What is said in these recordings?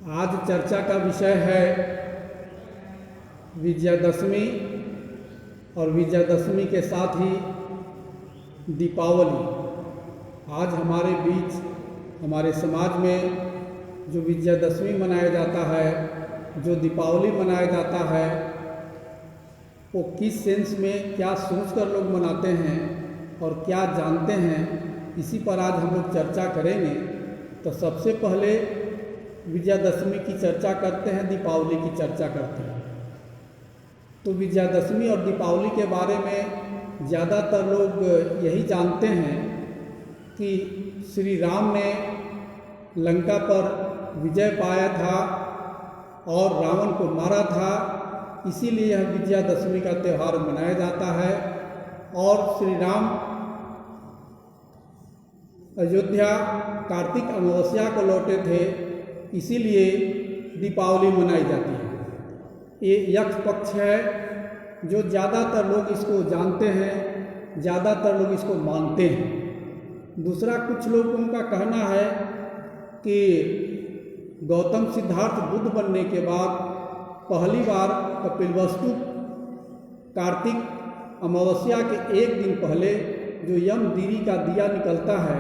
आज चर्चा का विषय है विजयादशमी और विजयादशमी के साथ ही दीपावली। आज हमारे बीच हमारे समाज में जो विजयादशमी मनाया जाता है, जो दीपावली मनाया जाता है, वो किस सेंस में क्या सोचकर लोग मनाते हैं और क्या जानते हैं, इसी पर आज हम लोग चर्चा करेंगे। तो सबसे पहले विजयादशमी की चर्चा करते हैं, दीपावली की चर्चा करते हैं। तो विजयादशमी और दीपावली के बारे में ज़्यादातर लोग यही जानते हैं कि श्री राम ने लंका पर विजय पाया था और रावण को मारा था, इसीलिए यह विजयादशमी का त्यौहार मनाया जाता है। और श्री राम अयोध्या कार्तिक अमावस्या को लौटे थे, इसीलिए दीपावली मनाई जाती है। ये यक्ष पक्ष है जो ज़्यादातर लोग इसको जानते हैं, ज़्यादातर लोग इसको मानते हैं। दूसरा, कुछ लोगों का कहना है कि गौतम सिद्धार्थ बुद्ध बनने के बाद पहली बार कपिलवस्तु कार्तिक अमावस्या के एक दिन पहले जो यमदीरी का दिया निकलता है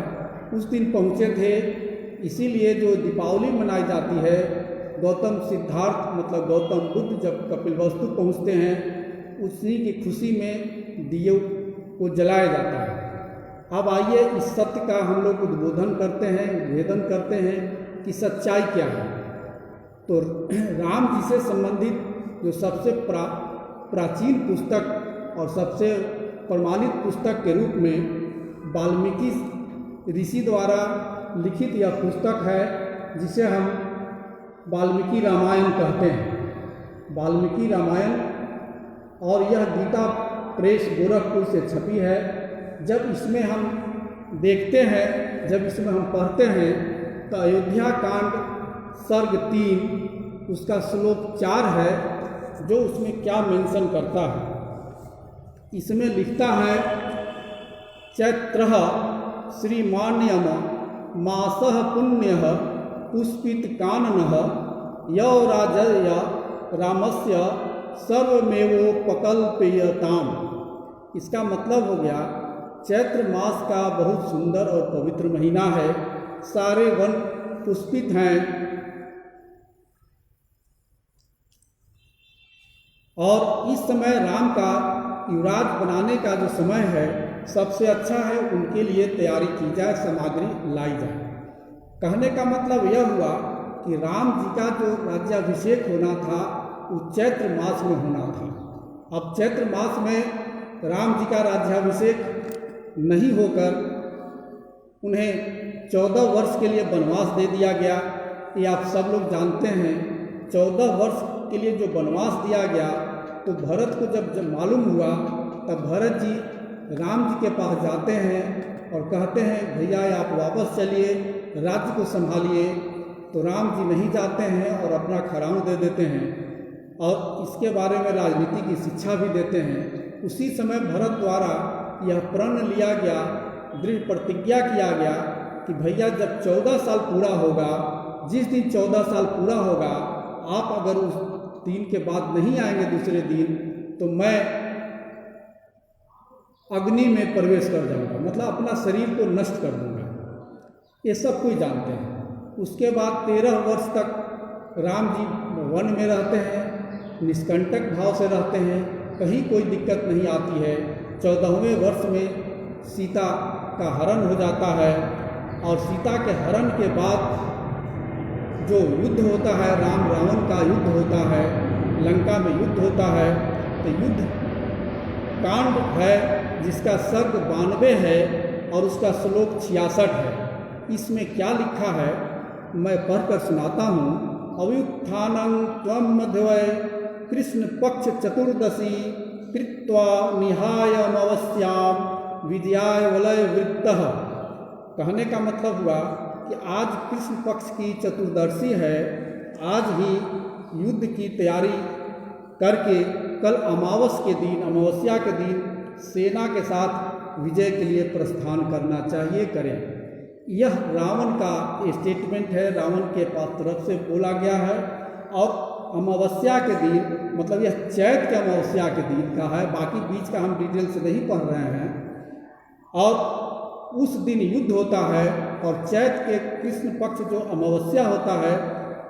उस दिन पहुँचे थे, इसीलिए जो दीपावली मनाई जाती है, गौतम सिद्धार्थ मतलब गौतम बुद्ध जब कपिलवस्तु पहुँचते हैं उसी की खुशी में दियों को जलाया जाता है। अब आइए इस सत्य का हम लोग उद्बोधन करते हैं, उद्भेदन करते हैं कि सच्चाई क्या है। तो राम जी से संबंधित जो सबसे प्राचीन पुस्तक और सबसे प्रमाणित पुस्तक के रूप में वाल्मीकि ऋषि द्वारा लिखित यह पुस्तक है, जिसे हम वाल्मीकि रामायण कहते हैं। वाल्मीकि रामायण, और यह गीता प्रेस गोरखपुर से छपी है। जब इसमें हम देखते हैं, जब इसमें हम पढ़ते हैं तो अयोध्या कांड सर्ग 3 उसका श्लोक 4 है, जो उसमें क्या मेंशन करता है। इसमें लिखता है, चैत्रः श्रीमान्यम मासः पुण्यः पुष्पित काननः यौराजय रामस्य सर्वमेवोपकल्पयताम। इसका मतलब हो गया, चैत्र मास का बहुत सुंदर और पवित्र महीना है, सारे वन पुष्पित हैं और इस समय राम का युवराज बनाने का जो समय है सबसे अच्छा है, उनके लिए तैयारी की जाए, सामग्री लाई जाए। कहने का मतलब यह हुआ कि राम जी का जो राज्याभिषेक होना था वो चैत्र मास में होना था। अब चैत्र मास में राम जी का राज्याभिषेक नहीं होकर उन्हें 14 वर्ष के लिए वनवास दे दिया गया। ये आप सब लोग जानते हैं। 14 वर्ष के लिए जो वनवास दिया गया, तो भरत को जब मालूम हुआ तब भरत जी राम जी के पास जाते हैं और कहते हैं, भैया आप वापस चलिए, राज्य को संभालिए। तो राम जी नहीं जाते हैं और अपना खराव दे देते हैं और इसके बारे में राजनीति की शिक्षा भी देते हैं। उसी समय भरत द्वारा यह प्रण लिया गया, दृढ़ प्रतिज्ञा किया गया कि भैया जब 14 साल पूरा होगा, जिस दिन 14 साल पूरा होगा, आप अगर उस दिन के बाद नहीं आएंगे दूसरे दिन, तो मैं अग्नि में प्रवेश कर जाऊंगा, मतलब अपना शरीर को नष्ट कर दूंगा। ये सब कोई जानते हैं। उसके बाद 13 वर्ष तक राम जी वन में रहते हैं, निष्कंटक भाव से रहते हैं, कहीं कोई दिक्कत नहीं आती है। 14वें वर्ष में सीता का हरण हो जाता है और सीता के हरण के बाद जो युद्ध होता है, राम रावण का युद्ध होता है, लंका में युद्ध होता है। तो युद्ध कांड है जिसका सर्ग 92 है और उसका श्लोक 66 है। इसमें क्या लिखा है मैं पढ़कर सुनाता हूँ। अव्युत्थानं त्वं मध्वय कृष्ण पक्ष चतुर्दशी कृत्वा निहायमवस्याम विजयाय वलय वृत्तः। कहने का मतलब हुआ कि आज कृष्ण पक्ष की चतुर्दशी है, आज ही युद्ध की तैयारी करके कल अमावस्या के दिन सेना के साथ विजय के लिए प्रस्थान करना चाहिए, करें। यह रावण का स्टेटमेंट है, रावण के पास तरफ से बोला गया है। और अमावस्या के दिन, मतलब यह चैत के अमावस्या के दिन का है, बाकी बीच का हम डिटेल से नहीं पढ़ रहे हैं। और उस दिन युद्ध होता है और चैत के कृष्ण पक्ष जो अमावस्या होता है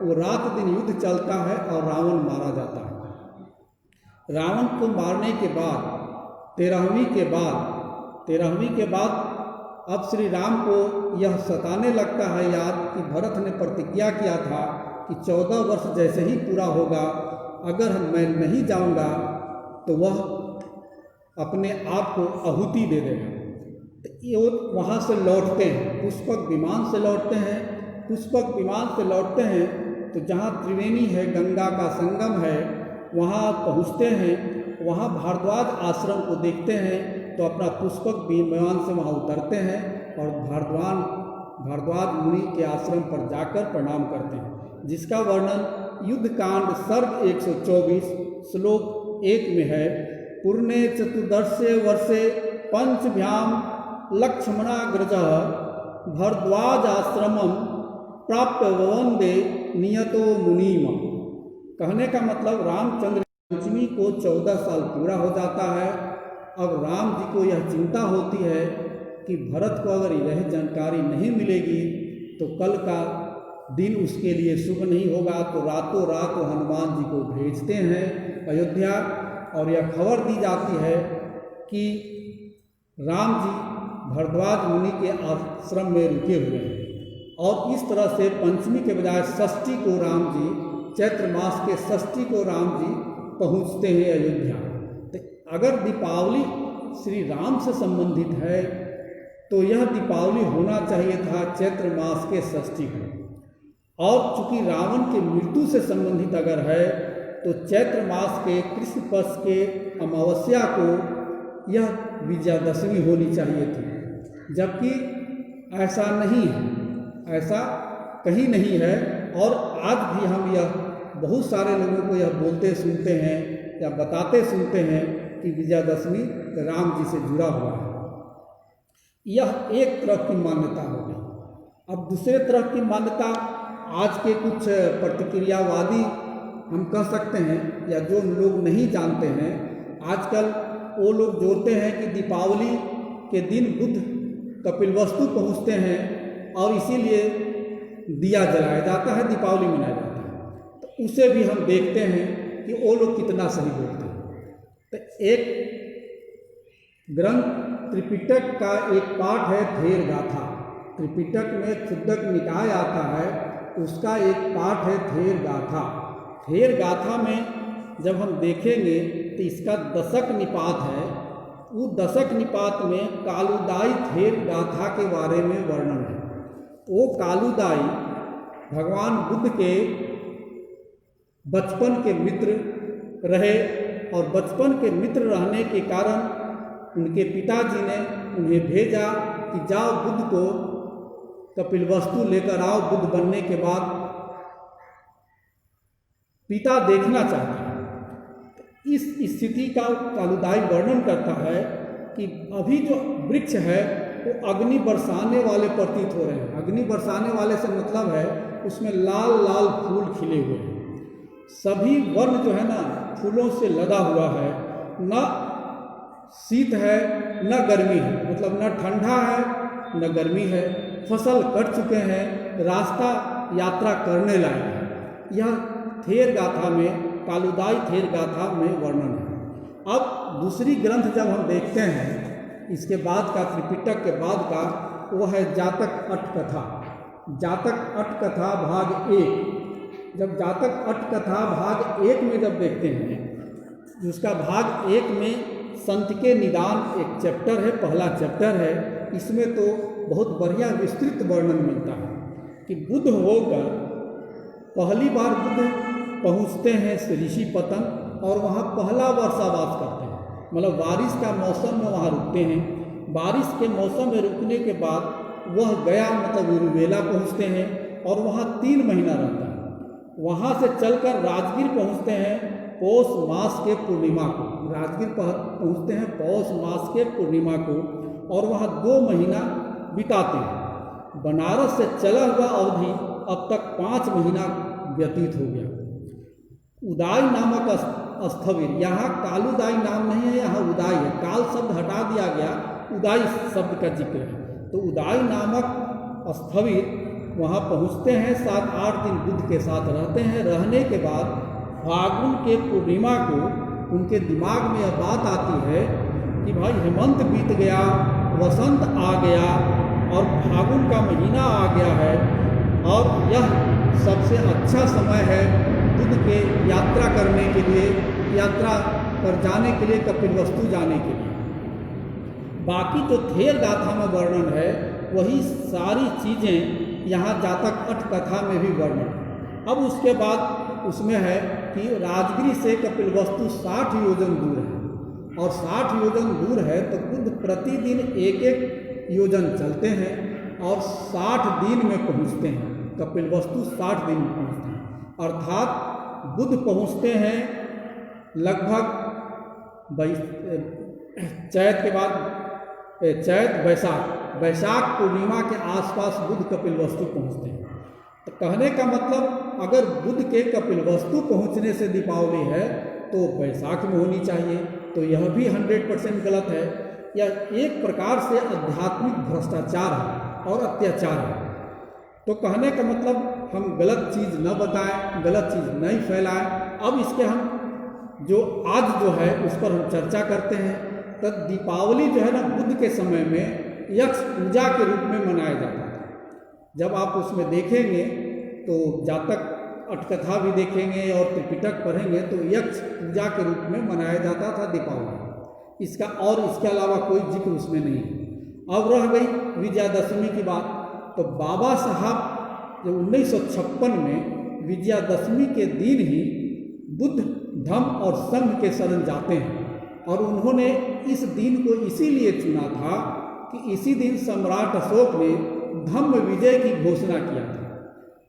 वो रात दिन युद्ध चलता है और रावण मारा जाता है। रावण को मारने के बाद 13वीं के बाद अब श्री राम को यह सताने लगता है याद कि भरत ने प्रतिज्ञा किया था कि 14 वर्ष जैसे ही पूरा होगा, अगर मैं नहीं जाऊंगा तो वह अपने आप को आहुति दे देगा। तो ये वहाँ से लौटते हैं, पुष्पक विमान से लौटते हैं। पुष्पक विमान से लौटते हैं तो जहाँ त्रिवेणी है, गंगा का संगम है, वहाँ पहुँचते हैं। वहाँ भारद्वाज आश्रम को देखते हैं तो अपना पुष्पक विमान से वहाँ उतरते हैं और भारद्वाज मुनि के आश्रम पर जाकर प्रणाम करते हैं, जिसका वर्णन युद्धकांड सर्ग 124 श्लोक 1 में है। पूर्णे चतुर्दशे वर्षे पंचभ्याम लक्ष्मणाग्रजः भारद्वाज आश्रमम प्राप्य वंदे नियतो मुनिम। कहने का मतलब रामचंद्र पंचमी को 14 साल पूरा हो जाता है। अब राम जी को यह चिंता होती है कि भरत को अगर यह जानकारी नहीं मिलेगी तो कल का दिन उसके लिए शुभ नहीं होगा। तो रातों रात वो हनुमान जी को भेजते हैं अयोध्या और यह खबर दी जाती है कि राम जी भारद्वाज मुनि के आश्रम में रुके हुए हैं। और इस तरह से पंचमी के बजाय षष्ठी को राम जी, चैत्र मास के षष्ठी को राम जी पहुंचते हैं अयोध्या। तो अगर दीपावली श्री राम से संबंधित है तो यह दीपावली होना चाहिए था चैत्र मास के षष्ठी को। और चूंकि रावण के मृत्यु से संबंधित अगर है तो चैत्र मास के कृष्ण पक्ष के अमावस्या को यह विजयादशमी होनी चाहिए थी, जबकि ऐसा नहीं है, ऐसा कहीं नहीं है। और आज भी हम यह बहुत सारे लोगों को यह बोलते सुनते हैं या बताते सुनते हैं कि विजयादशमी राम जी से जुड़ा हुआ है। यह एक तरफ की मान्यता हो गई। अब दूसरे तरफ की मान्यता आज के कुछ प्रतिक्रियावादी हम कह सकते हैं या जो लोग नहीं जानते हैं, आजकल वो लोग जोड़ते हैं कि दीपावली के दिन बुद्ध कपिलवस्तु पहुँचते हैं और इसीलिए दिया जलाया जाता है, दीपावली मनाया जाता है। तो उसे भी हम देखते हैं कि वो लोग कितना सही बोलते हैं। तो एक ग्रंथ त्रिपिटक का एक पाठ है थेर गाथा। त्रिपिटक में क्षुद्रक निकाय आता है, उसका एक पाठ है थेर गाथा। थेर गाथा में जब हम देखेंगे तो इसका दशक निपात है। वो दशक निपात में कालुदाई थेर गाथा के बारे में वर्णन है। वो कालुदाई भगवान बुद्ध के बचपन के मित्र रहे और बचपन के मित्र रहने के कारण उनके पिताजी ने उन्हें भेजा कि जाओ बुद्ध को कपिलवस्तु लेकर आओ। बुद्ध बनने के बाद पिता देखना चाहते हैं। इस स्थिति का कालुदाई वर्णन करता है कि अभी जो वृक्ष है वो अग्नि बरसाने वाले प्रतीत हो रहे हैं। अग्नि बरसाने वाले से मतलब है उसमें लाल लाल फूल खिले हुए हैं। सभी वर्ण जो है ना फूलों से लदा हुआ है। न शीत है न गर्मी है, मतलब न ठंडा है न गर्मी है। फसल कट चुके हैं, रास्ता यात्रा करने लायक है। यह थेर गाथा में, कालुदाई थेर गाथा में वर्णन है। अब दूसरी ग्रंथ जब हम देखते हैं इसके बाद का, त्रिपिटक के बाद का, वो है जातक अट्टकथा। जातक अट्टकथा भाग 1। जब जातक अट्टकथा भाग 1 में जब देखते हैं, उसका भाग 1 में संत के निदान एक चैप्टर है, पहला चैप्टर है। इसमें तो बहुत बढ़िया विस्तृत वर्णन मिलता है कि बुद्ध होकर पहली बार बुद्ध पहुँचते हैं ऋषिपतन और वहाँ पहला वर्षावास करते हैं, मतलब बारिश का मौसम में वहाँ रुकते हैं। बारिश के मौसम में रुकने के बाद वह गया मतलब उरुवेला पहुँचते हैं और वहाँ 3 महीना रहता है। वहाँ से चलकर राजगीर पहुँचते हैं पौष मास के पूर्णिमा को। राजगीर पहुँचते हैं पौष मास के पूर्णिमा को और वहाँ 2 महीना बिताते हैं। बनारस से चला हुआ अवधि अब तक 5 महीना व्यतीत हो गया। उदाई नामक स्थविर, यहाँ कालुदाई नाम नहीं है, यहाँ उदाई है। काल शब्द हटा दिया गया, उदाई शब्द का जिक्र है। तो उदाई नामक स्थविर वहाँ पहुँचते हैं, 7-8 दिन बुद्ध के साथ रहते हैं। रहने के बाद फागुन के पूर्णिमा को उनके दिमाग में यह बात आती है कि भाई हेमंत बीत गया, वसंत आ गया और फागुन का महीना आ गया है और यह सबसे अच्छा समय है बुद्ध के यात्रा करने के लिए, यात्रा पर जाने के लिए, कपिलवस्तु जाने के लिए। बाकी जो थेर गाथा में वर्णन है वही सारी चीज़ें यहाँ जातक अठ कथा में भी वर्णन। अब उसके बाद उसमें है कि राजगिरी से कपिलवस्तु 60 योजन दूर है और 60 योजन दूर है तो बुद्ध प्रतिदिन 1-1 योजन चलते हैं और 60 दिन में पहुँचते हैं। कपिलवस्तु 60 दिन में पहुँचते हैं, अर्थात बुद्ध पहुँचते हैं लगभग चैत के बाद, चैत वैशाख पूर्णिमा के आसपास बुद्ध कपिलवस्तु पहुँचते हैं। तो कहने का मतलब अगर बुद्ध के कपिलवस्तु पहुँचने से दीपावली है तो वैशाख में होनी चाहिए, तो यह भी 100% गलत है। यह एक प्रकार से आध्यात्मिक भ्रष्टाचार है और अत्याचार है। तो कहने का मतलब हम गलत चीज़ न बताएं, गलत चीज़ नहीं फैलाएं। अब इसके हम जो आज जो है उस पर हम चर्चा करते हैं। तो दीपावली जो है ना, बुद्ध के समय में यक्ष पूजा के रूप में मनाया जाता था। जब आप उसमें देखेंगे तो जातक अटकथा भी देखेंगे और त्रिपिटक पढ़ेंगे तो यक्ष पूजा के रूप में मनाया जाता था दीपावली। इसका और इसके अलावा कोई जिक्र उसमें नहीं है। अब रह गई विजयादशमी की बात। तो बाबा साहब जो 1956 में विजयादशमी के दिन ही बुद्ध धम्म और संघ के शरण जाते हैं और उन्होंने इस दिन को इसीलिए चुना था कि इसी दिन सम्राट अशोक ने धम्म विजय की घोषणा किया था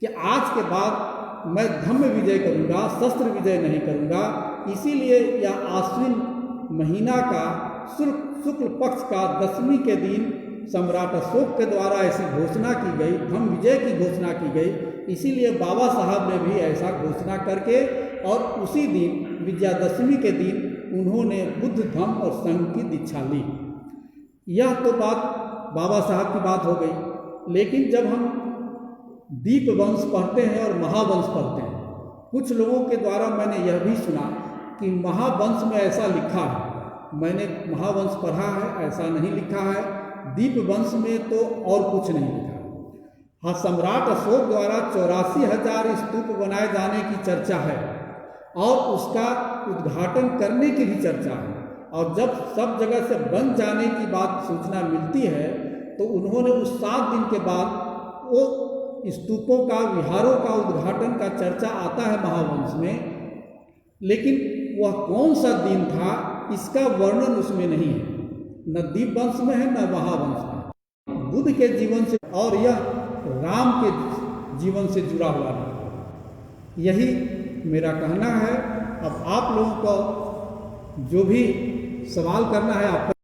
कि आज के बाद मैं धम्म विजय करूंगा, शस्त्र विजय नहीं करूंगा। इसीलिए यह आश्विन महीना का शुक्ल पक्ष का 10वीं के दिन सम्राट अशोक के द्वारा ऐसी घोषणा की गई, धम्म विजय की घोषणा की गई। इसीलिए बाबा साहब ने भी ऐसा घोषणा करके और उसी दिन विजयादशमी के दिन उन्होंने बुद्ध धम्म और संघ की दीक्षा ली। यह तो बात बाबा साहब की बात हो गई। लेकिन जब हम दीपवंश पढ़ते हैं और महावंश पढ़ते हैं, कुछ लोगों के द्वारा मैंने यह भी सुना कि महावंश में ऐसा लिखा है। मैंने महावंश पढ़ा है, ऐसा नहीं लिखा है। दीपवंश में तो और कुछ नहीं लिखा। हाँ, सम्राट अशोक द्वारा 84,000 स्तूप बनाए जाने की चर्चा है और उसका उद्घाटन करने की भी चर्चा है। और जब सब जगह से बन जाने की बात सूचना मिलती है तो उन्होंने उस 7 दिन के बाद वो स्तूपों का, विहारों का उद्घाटन का चर्चा आता है महावंश में। लेकिन वह कौन सा दिन था इसका वर्णन उसमें नहीं है, न दीपवंश में है न महावंश में। बुद्ध के जीवन से और यह राम के जीवन से जुड़ा हुआ है, यही मेरा कहना है। अब आप लोगों को जो भी सवाल करना है आप